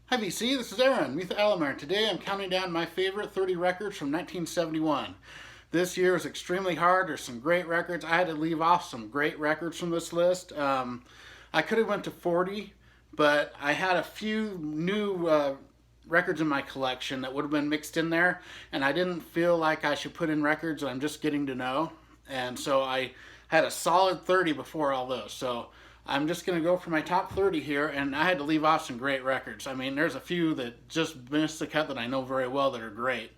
Hi VC, this is Aaron, Mutha Alamer. Today I'm counting down my favorite 30 records from 1971. This year is extremely hard. There's some great records. I had to leave off some great records from this list. I could have went to 40, but I had a few new records in my collection that would have been mixed in there, and I didn't feel like I should put in records that I'm just getting to know. And so I had a solid 30 before all those. So I'm just going to go for my top 30 here, and I had to leave off some great records. I mean, there's a few that just missed the cut that I know very well that are great.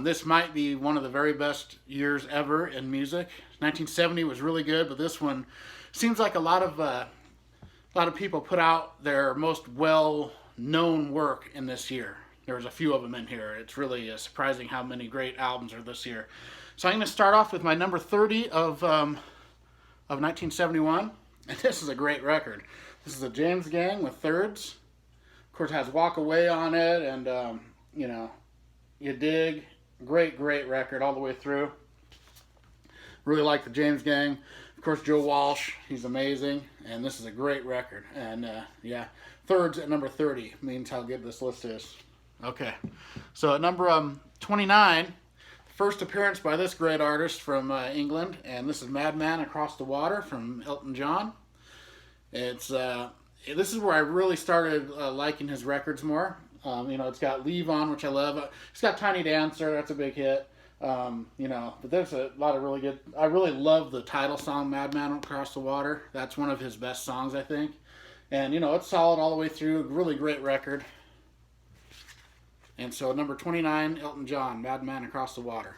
This might be one of the very best years ever in music. 1970 was really good, but this one seems like a lot of people put out their most well-known work in this year. There's a few of them in here. It's really surprising how many great albums are this year. So I'm going to start off with my number 30 of 1971. And this is a great record. This is the James Gang with Thirds. Of course, it has Walk Away on it, and, You Dig. Great, great record all the way through. Really like the James Gang. Of course, Joe Walsh, he's amazing, and this is a great record. And, Thirds at number 30 means how good this list is. Okay, so at number 29, first appearance by this great artist from England, and this is Madman Across the Water from Elton John. This is where I really started liking his records more. It's got Leave On, which I love. It's got Tiny Dancer, that's a big hit. But there's a lot of really good. I really love the title song, Madman Across the Water. That's one of his best songs, I think. And it's solid all the way through. Really great record. And so number 29, Elton John, Madman Across the Water.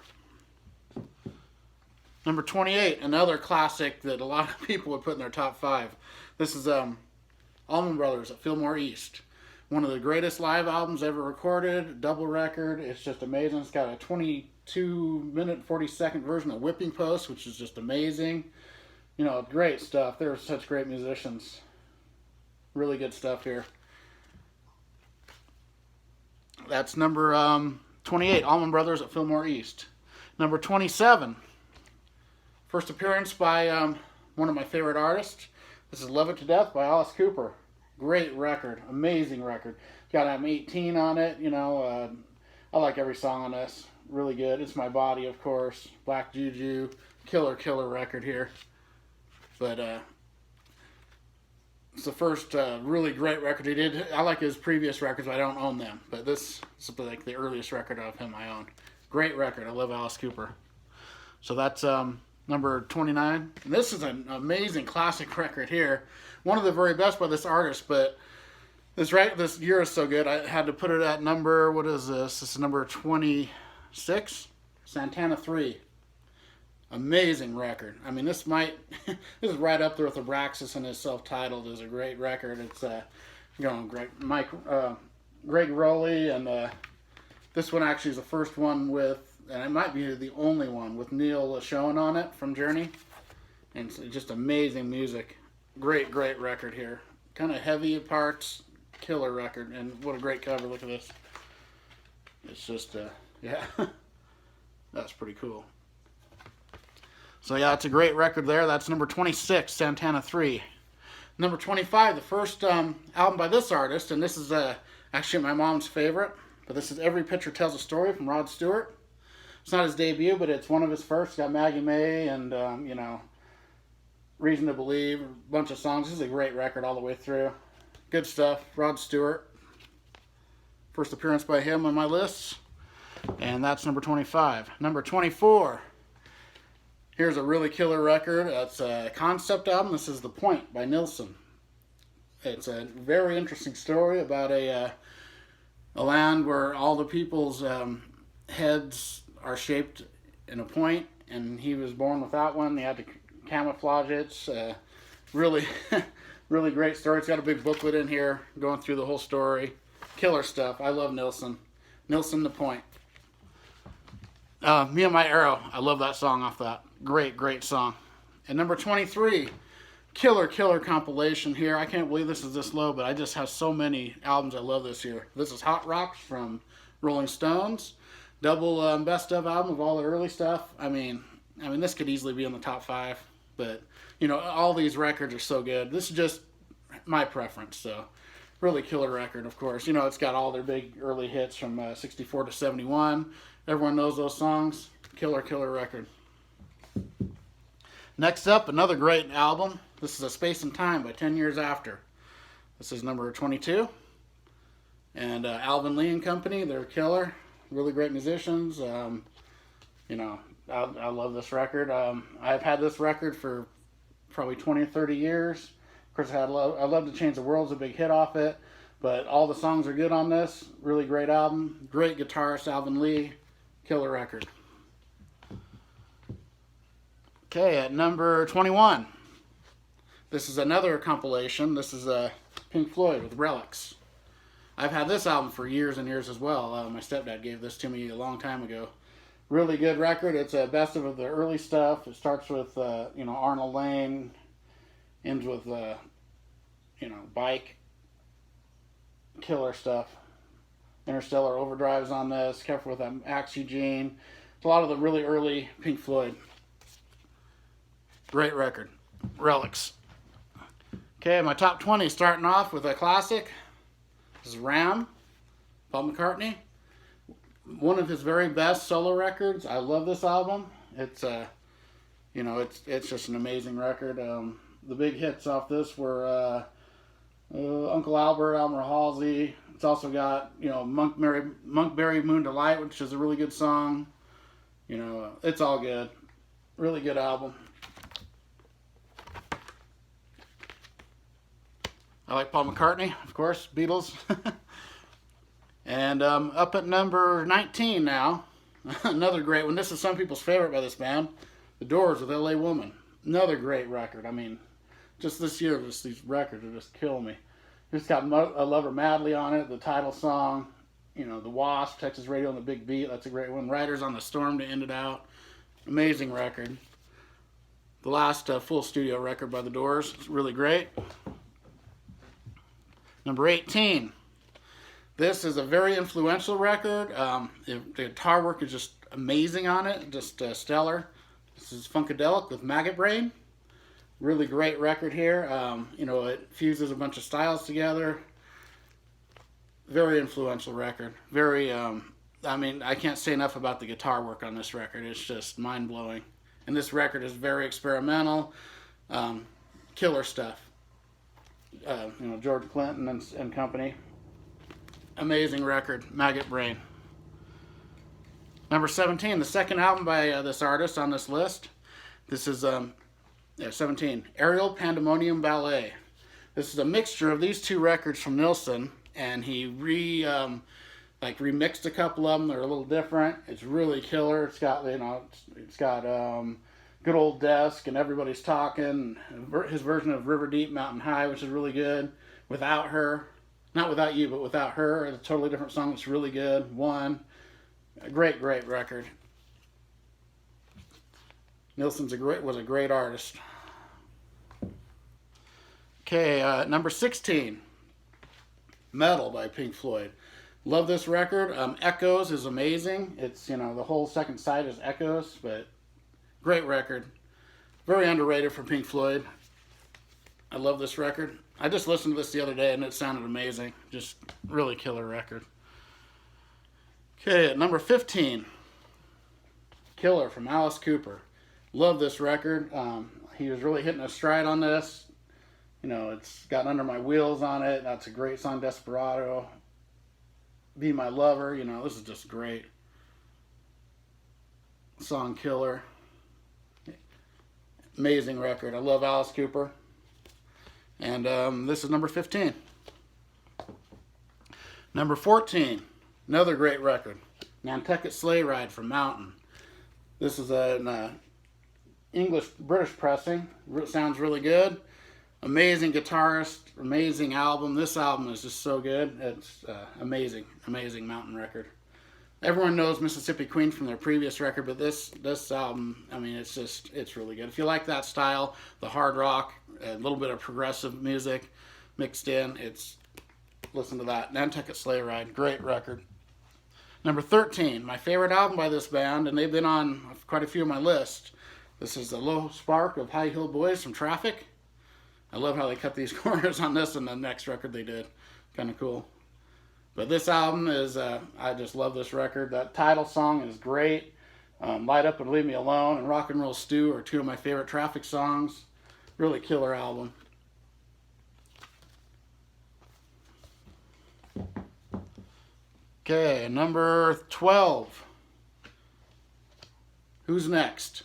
Number 28, another classic that a lot of people would put in their top 5. This is Allman Brothers at Fillmore East. One of the greatest live albums ever recorded, double record. It's just amazing. It's got a 22-minute, 40-second version of Whipping Post, which is just amazing. Great stuff. They're such great musicians. Really good stuff here. That's number 28, Allman Brothers at Fillmore East. Number 27, first appearance by one of my favorite artists. This is Love It to Death by Alice Cooper. Great record, amazing record. Got M18 on it, I like every song on this. Really good. It's My Body, of course. Black Juju, killer record here. But it's the first really great record he did. I like his previous records, but I don't own them. But this is like the earliest record of him I own. Great record. I love Alice Cooper. So that's number 29. And this is an amazing classic record here. One of the very best by this artist, but this year is so good, I had to put it at number, what is this? This is number 26, Santana 3. Amazing record. I mean, this is right up there with Abraxas and his self-titled is a great record. It's Greg Rowley, and this one actually is the first one with, and it might be the only one with Neil LaShone on it from Journey. And it's just amazing music. Great record here. Kind of heavy parts, killer record, and what a great cover. Look at this. It's just, that's pretty cool. So yeah, it's a great record there. That's number 26, Santana 3. Number 25, the first album by this artist, and this is actually my mom's favorite, but this is Every Picture Tells a Story from Rod Stewart. It's not his debut, but it's one of his first. It's got Maggie May and, Reason to Believe, a bunch of songs. This is a great record all the way through. Good stuff. Rod Stewart. First appearance by him on my list. And that's number 25. Number 24. Here's a really killer record. It's a concept album. This is The Point by Nilsson. It's a very interesting story about a land where all the people's heads are shaped in a point, and he was born without one. They had to camouflage it. It's really, really great story. It's got a big booklet in here going through the whole story. Killer stuff. I love Nilsson. Nilsson, The Point. Me and My Arrow. I love that song off that. Great song. And number 23, killer compilation here. I can't believe this is this low, but I just have so many albums I love this year. This is Hot Rocks from Rolling Stones. Double best of album of all the early stuff. I mean, this could easily be in the top 5, but all these records are so good. This is just my preference. So Really killer record, of course. You know, it's got all their big early hits from 64 to 71. Everyone knows those songs. Killer, killer record. Next up, another great album. This is A Space and Time by 10 Years After. This is number 22. And Alvin Lee and Company, they're killer. Really great musicians. You know, I love this record. I've had this record for probably 20 or 30 years. Of course, I Love to Change the World's a big hit off it. But all the songs are good on this. Really great album. Great guitarist, Alvin Lee. Killer record. Okay, at number 21. This is another compilation. This is Pink Floyd with Relics. I've had this album for years and years as well. My stepdad gave this to me a long time ago. Really good record. It's a best of the early stuff. It starts with you know, Arnold Layne, ends with you know, Bike. Killer stuff. Interstellar Overdrive's on this. Careful with that Axe Eugene. It's a lot of the really early Pink Floyd. Great record. Relics. Okay, my top 20 starting off with a classic. This is Ram, Paul McCartney. One of his very best solo records. I love this album. It's you know, it's just an amazing record. The big hits off this were Uncle Albert, Almer Halsey. It's also got, you know, Monkberry Moon Delight, which is a really good song. You know, it's all good. Really good album. I like Paul McCartney, of course, Beatles. And up at number 19 now, another great one. This is some people's favorite by this band, The Doors with L.A. Woman. Another great record. I mean, just this year, just these records are just killing me. It's got I Love Her Madly on it, the title song, you know, The Wasp, Texas Radio and the Big Beat. That's a great one. Riders on the Storm to end it out. Amazing record. The last full studio record by The Doors. It's really great. Number 18. This is a very influential record. The guitar work is just amazing on it, just stellar. This is Funkadelic with Maggot Brain. Really great record here. You know, it fuses a bunch of styles together. Very influential record. Very, I mean, I can't say enough about the guitar work on this record. It's just mind-blowing. And this record is very experimental. Killer stuff. You know, George Clinton and company. Amazing record, Maggot Brain. Number 17, the second album by this artist on this list. This is 17, Aerial Pandemonium Ballet. This is a mixture of these two records from Nilsson, and he remixed a couple of them. They're a little different. It's really killer. It's got, you know, it's got Good Old Desk and Everybody's Talking. His version of River Deep Mountain High, which is really good. Without Her. Not Without You, but Without Her. It's a totally different song that's really good. One. A great, great record. Nilsson was a great artist. Okay, number 16. Metal by Pink Floyd. Love this record. Echoes is amazing. It's, you know, the whole second side is Echoes, but great record. Very underrated for Pink Floyd. I love this record. I just listened to this the other day and it sounded amazing. Just really killer record. Okay, at number 15. Killer from Alice Cooper. Love this record. He was really hitting a stride on this. You know, it's got Under My Wheels on it. That's a great song, Desperado. Be My Lover. You know, this is just great. Song killer. Amazing record. I love Alice Cooper. And this is number 15. Number 14. Another great record. Nantucket Sleigh Ride from Mountain. This is an British pressing. Sounds really good. Amazing guitarist. Amazing album. This album is just so good. It's amazing. Amazing Mountain record. Everyone knows Mississippi Queen from their previous record, but this album, I mean, it's really good. If you like that style, the hard rock, a little bit of progressive music mixed in, listen to that. Nantucket Sleigh Ride, great record. Number 13, my favorite album by this band, and they've been on quite a few of my lists. This is The Low Spark of High Heel Boys from Traffic. I love how they cut these corners on this and the next record they did. Kind of cool. But this album is, I just love this record. That title song is great. Light Up and Leave Me Alone and Rock and Roll Stew are two of my favorite Traffic songs. Really killer album. Okay, number 12. Who's Next?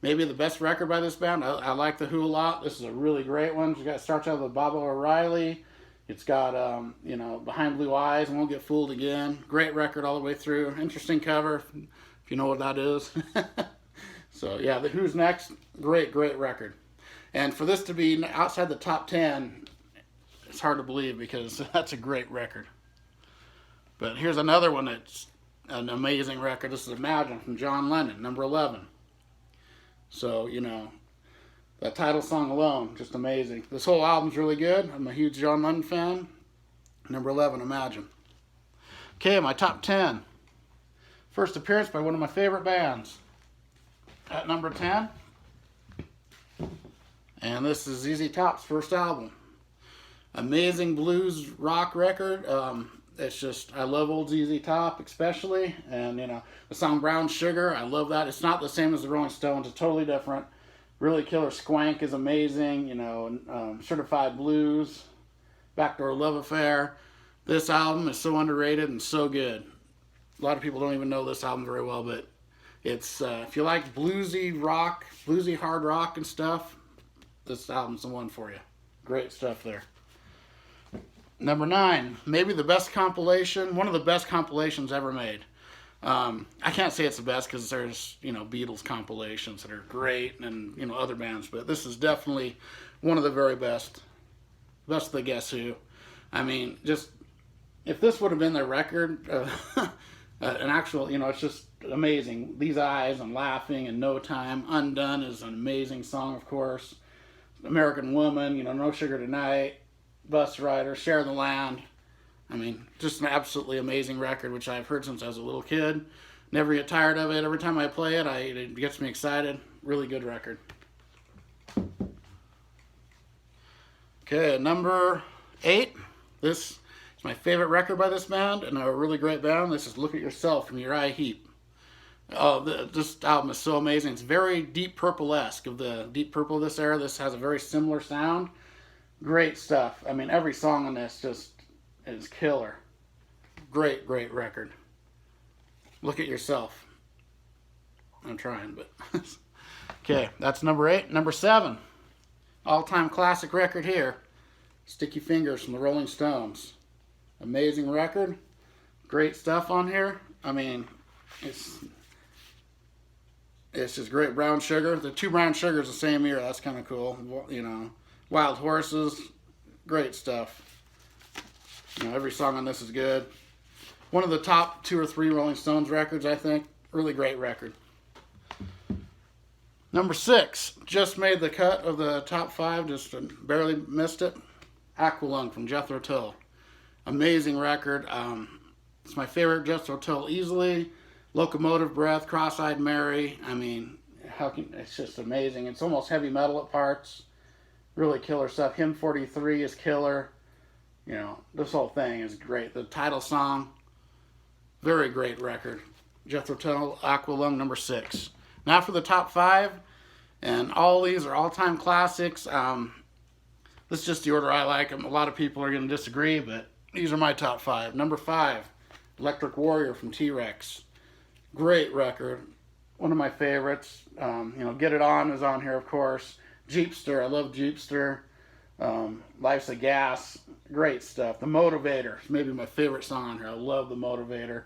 Maybe the best record by this band. I like The Who a lot. This is a really great one. It starts out with Baba O'Riley. It's got, Behind Blue Eyes and Won't Get Fooled Again. Great record all the way through. Interesting cover, if you know what that is. So, yeah, The Who's Next, great record. And for this to be outside the top 10, it's hard to believe because that's a great record. But here's another one that's an amazing record. This is Imagine from John Lennon, number 11. So, that title song alone, just amazing. This whole album's really good. I'm a huge John Lennon fan. Number 11, Imagine. Okay, my top 10. First appearance by one of my favorite bands. At number 10. And this is ZZ Top's first album. Amazing blues rock record. It's just, I love old ZZ Top especially. And, the song Brown Sugar, I love that. It's not the same as the Rolling Stones. It's totally different. Really killer. Swank is amazing. Certified Blues, Backdoor Love Affair. This album is so underrated and so good. A lot of people don't even know this album very well, but it's, if you like bluesy rock, bluesy hard rock and stuff, this album's the one for you. Great stuff there. Number 9, maybe the best compilation, one of the best compilations ever made. I can't say it's the best because there's, Beatles compilations that are great and, other bands, but this is definitely one of the very best. Best of the Guess Who. I mean, just, if this would have been their record, an actual, it's just amazing. These Eyes and Laughing and No Time. Undone is an amazing song, of course. American Woman, No Sugar Tonight. Bus Rider, Share the Land. I mean, just an absolutely amazing record, which I've heard since I was a little kid. Never get tired of it. Every time I play it, it gets me excited. Really good record. Okay, number 8. This is my favorite record by this band, and a really great band. This is Look at Yourself from Uriah Heep. Oh, this album is so amazing. It's very Deep Purple-esque. Of the Deep Purple of this era, this has a very similar sound. Great stuff. I mean, every song on this just is killer. Great record. Look at Yourself. I'm trying, but... Okay, that's number 8. Number 7. All-time classic record here. Sticky Fingers from the Rolling Stones. Amazing record. Great stuff on here. I mean, it's just great. Brown Sugar. The 2 Brown Sugars the same year. That's kind of cool. Wild Horses, great stuff. Every song on this is good. One of the top 2 or 3 Rolling Stones records, I think. Really great record. Number 6, just made the cut of the top 5, just barely missed it. Aqualung from Jethro Tull. Amazing record. It's my favorite Jethro Tull easily. Locomotive Breath, Cross-Eyed Mary. I mean, it's just amazing. It's almost heavy metal at parts. Really killer stuff. Hymn 43 is killer. This whole thing is great. The title song, very great record. Jethro Tull, Aqualung, number 6. Now for the top 5, and all these are all-time classics. This is just the order I like them. A lot of people are going to disagree, but these are my top 5. Number 5, Electric Warrior from T-Rex. Great record. One of my favorites. Get It On is on here, of course. Jeepster, I love Jeepster. Life's a Gas, great stuff. The Motivator is maybe my favorite song on here. I love The Motivator.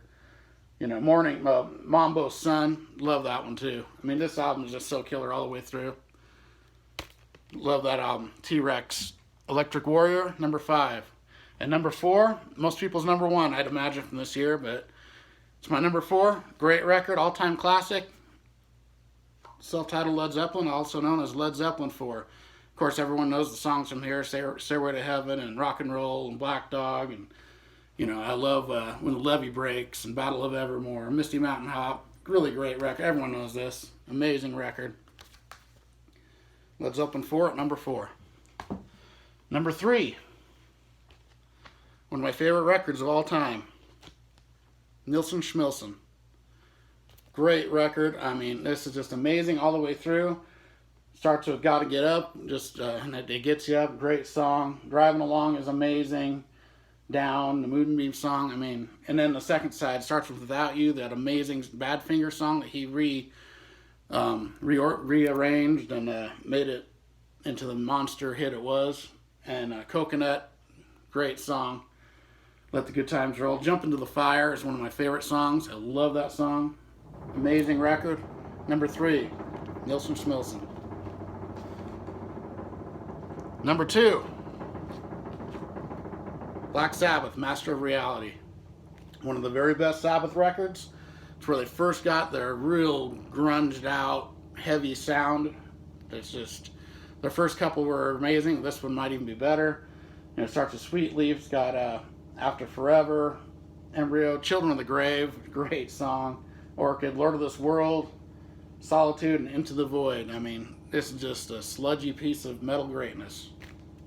Mambo Sun, love that one too. I mean, this album is just so killer all the way through. Love that album. T-Rex, Electric Warrior, number 5. And number 4, most people's number 1, I'd imagine, from this year, but it's my number 4. Great record, all-time classic. Self-titled Led Zeppelin, also known as Led Zeppelin 4. Of course, everyone knows the songs from here, Stairway to Heaven and Rock and Roll and Black Dog. And, I love When the Levee Breaks and Battle of Evermore, Misty Mountain Hop. Really great record. Everyone knows this. Amazing record. Led Zeppelin 4 at number 4. Number 3, one of my favorite records of all time, Nilsson Schmilsson. Great record. I mean, this is just amazing all the way through. Starts with Gotta Get Up, just and it gets you up. Great song. Driving Along is amazing. Down, the Moonbeam song. I mean, and then the second side starts with Without You, that amazing Badfinger song that he rearranged and made it into the monster hit it was. And Coconut, great song. Let the Good Times Roll. Jump Into the Fire is one of my favorite songs. I love that song. Amazing record. Number 3, Nilsson Schmilsson. Number 2, Black Sabbath, Master of Reality. One of the very best Sabbath records. It's where they first got their real grunged out, heavy sound. It's just, their first couple were amazing. This one might even be better. And it starts with Sweet Leaves, got After Forever, Embryo, Children of the Grave, great song. Orchid, Lord of This World, Solitude, and Into the Void. I mean, this is just a sludgy piece of metal greatness.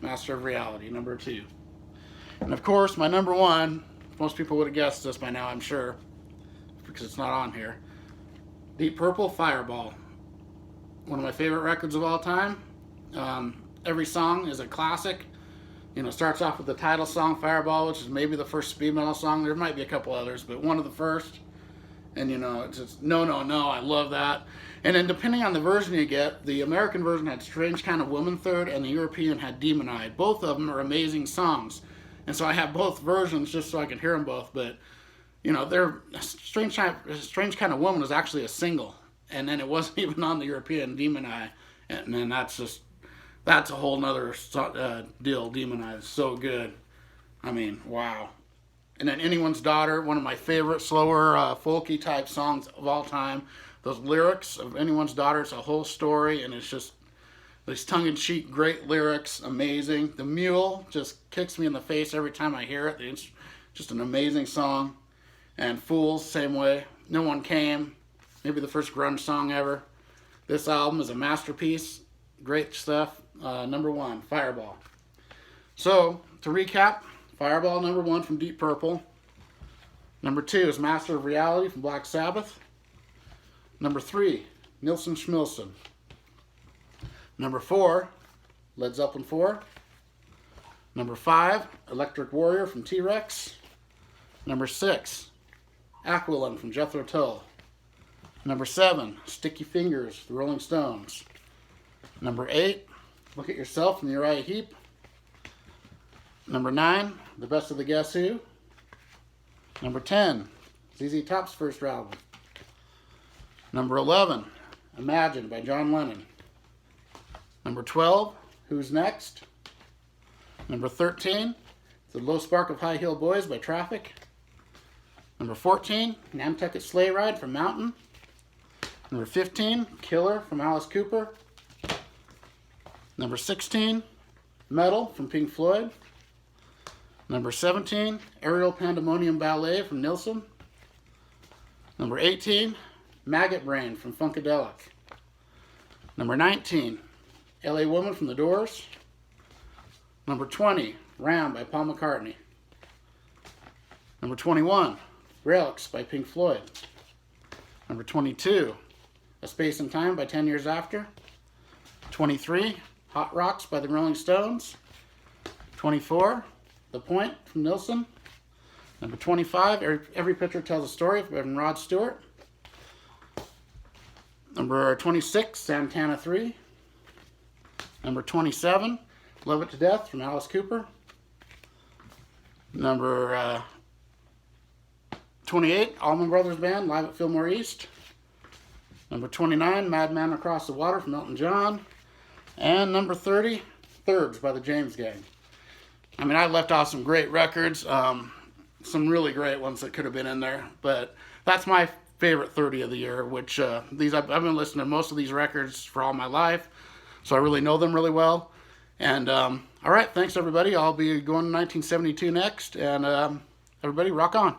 Master of Reality, number 2. And of course, my number 1, most people would have guessed this by now, I'm sure, because it's not on here. Deep Purple, Fireball. One of my favorite records of all time. Every song is a classic. You know, starts off with the title song, Fireball, which is maybe the first speed metal song. There might be a couple others, but one of the first. And, you know, it's just, no, no, no, I love that. And then depending on the version you get, the American version had Strange Kind of Woman third, and the European had Demon Eye. Both of them are amazing songs. And so I have both versions just so I can hear them both. But, you know, Strange Kind of Woman was actually a single. And then it wasn't even on the European, Demon Eye. And then that's a whole nother deal. Demon Eye is so good. I mean, wow. And then Anyone's Daughter, one of my favorite slower folky type songs of all time. Those lyrics of Anyone's Daughter, it's a whole story, and it's just these tongue-in-cheek great lyrics, amazing. The Mule just kicks me in the face every time I hear it. It's just an amazing song. And Fools, same way. No One Came, maybe the first grunge song ever. This album is a masterpiece. Great stuff. Number 1, Fireball. So, to recap, Fireball, number 1 from Deep Purple. Number 2 is Master of Reality from Black Sabbath. Number 3, Nilsson Schmilsson. Number 4, Led Zeppelin 4. Number 5, Electric Warrior from T-Rex. Number 6, Aqualung from Jethro Tull. Number 7, Sticky Fingers, the Rolling Stones. Number 8, Look at Yourself from the Uriah Heep. Number 9, The Best of the Guess Who. Number 10, ZZ Top's first album. Number 11, Imagine by John Lennon. Number 12, Who's Next? Number 13, The Low Spark of High Heel Boys by Traffic. Number 14, Nantucket Sleigh Ride from Mountain. Number 15, Killer from Alice Cooper. Number 16, Metal from Pink Floyd. Number 17, Aerial Pandemonium Ballet from Nilsson. Number 18, Maggot Brain from Funkadelic. Number 19, LA Woman from The Doors. Number 20, Ram by Paul McCartney. Number 21, Relics by Pink Floyd. Number 22, A Space and Time by 10 Years After. 23, Hot Rocks by the Rolling Stones. 24, The Point from Nilsson. Number 25, Every Picture Tells a Story from Rod Stewart. Number 26, Santana 3. Number 27, Love It to Death from Alice Cooper. Number 28, Allman Brothers Band, live at Fillmore East. Number 29, Madman Across the Water from Elton John. And number 30, Thirds by the James Gang. I mean, I left off some great records, some really great ones that could have been in there, but that's my favorite 30 of the year, which I've been listening to most of these records for all my life, so I really know them really well. And all right, thanks everybody. I'll be going to 1972 next, and everybody rock on.